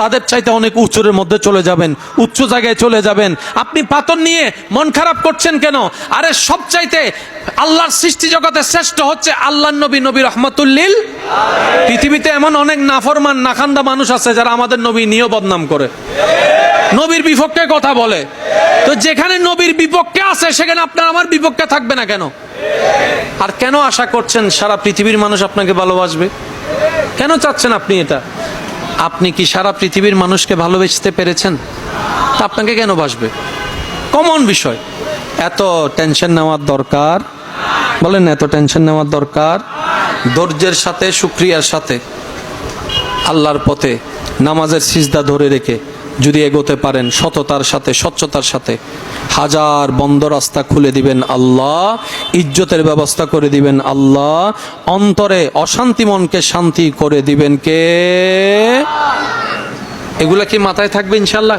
তাদের চাইতে অনেক উঁচুর মধ্যে চলে যাবেন, উচ্চ জায়গায় চলে যাবেন। আপনি পাথর নিয়ে মন খারাপ করছেন কেন? আরে সবচাইতে আল্লাহর সৃষ্টি জগতে শ্রেষ্ঠ হচ্ছে আল্লাহর নবী, নবী রহমাতুল্লিল। পৃথিবীতে এমন অনেক নাফরমান নাখান্দা মানুষ আছে যারা আমাদের নবী নিয়েও বদনাম করে, নবীর বিপক্ষে কথা বলে। তো যেখানে নবীর বিপক্ষে আছে সেখানে আপনার আমার বিপক্ষে থাকবে না কেন? আর কেন আশা করছেন সারা পৃথিবীর মানুষ আপনাকে ভালোবাসবে? কেন চাচ্ছেন আপনি এটা? আপনি কি সারা পৃথিবীর মানুষকে ভালোবাসতে পেরেছেন? তা আপনাকে কেন বাসবে? কমন বিষয়। এত টেনশন নেওয়ার দরকার? বলেন, এত টেনশন নেওয়ার দরকার? ধৈর্যের সাথে, শুকরিয়ার সাথে, আল্লাহর পথে নামাজের সিজদা ধরে রেখে যদি এগোতে পারেন, সততার সাথে, স্বচ্ছতার সাথে, হাজার বন্ধ রাস্তা খুলে দিবেন আল্লাহ, ইজ্জতের ব্যবস্থা করে দিবেন আল্লাহ, অন্তরে অশান্তি মনকে শান্তি করে দিবেন কে? এগুলা কি মাথায় থাকবে ইনশাল্লাহ?